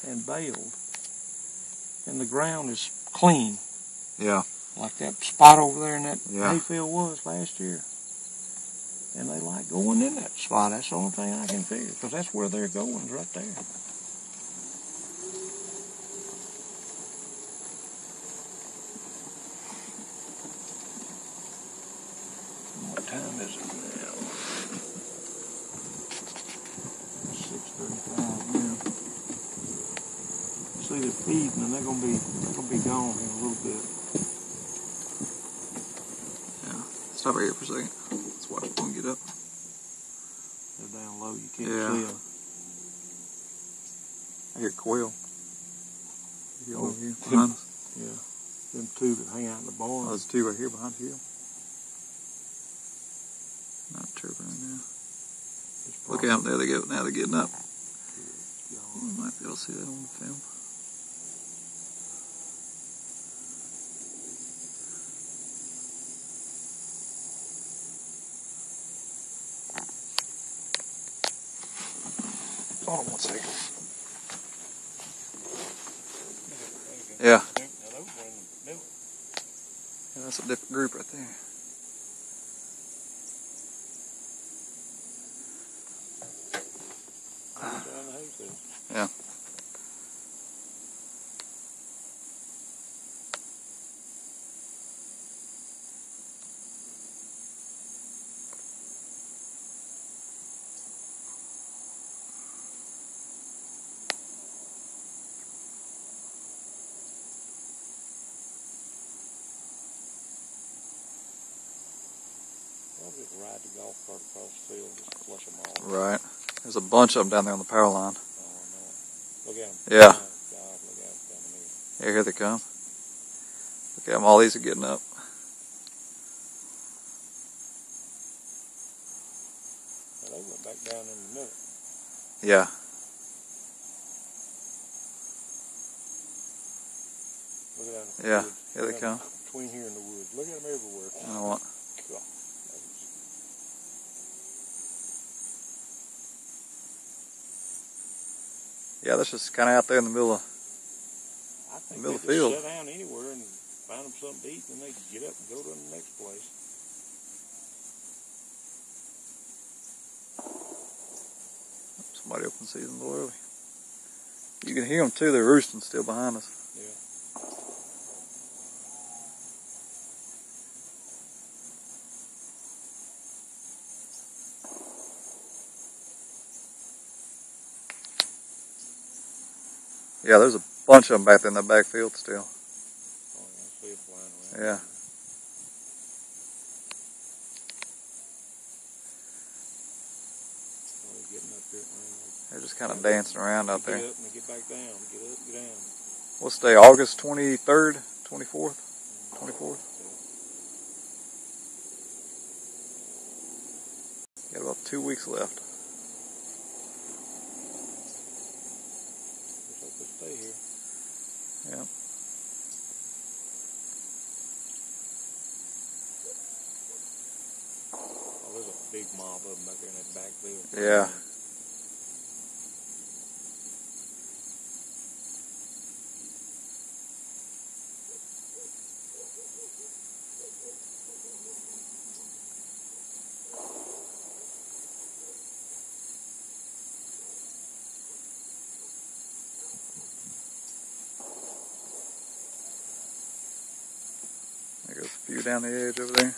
and baled, and the ground is clean. Yeah. Like that spot over there in that Yeah. hayfield was last year. And they like going in that spot. That's the only thing I can figure, because that's where they're going, right there. What time is it now? 6:35 now. See, they're feeding, and they're gonna be gone in a little bit. Yeah. Stop right here for a second. Let's watch one get up. They're down low. You can't Yeah. see them. I hear quail. You hear Oh, over here behind us? Yeah. Them two that hang out in the barn. Oh, there's two right here behind you. Not chirping right now. Look out, there they go. Now they're getting up. You might be able to see that on the film. Hold on one second. Yeah. Yeah, that's a different group right there. Yeah. I'll just ride the golf cart across the field, just flush them all. Right. There's a bunch of them down there on the power line. Oh, no. Look at them. Yeah. Oh, God, look at them coming here. Yeah, here they come. Look at them. All these are getting up. Now, they went back down in the middle. Yeah. Look at them. Yeah. Woods. Here they come. Between here and the woods. Look at them everywhere. You know what? God. Yeah, that's just kind of out there in the middle of I think middle they field. just sit down anywhere and find them something to eat, and they get up and go to the next place. somebody open season a little early. You can hear them too. They're roosting still behind us. Yeah. Yeah, there's a bunch of them back there in the backfield still. Oh, yeah, I see it flying around. Yeah. Oh, they're getting up here. They're just kind of dancing around out there. Get up and get back down. Get up, get down. What's the day? August 23rd, 24th, 24th? Got about 2 weeks left. Just hope they stay here. Yeah. Oh, there's a big mob of them back there in that backfield. Yeah. There goes a few down the edge over there.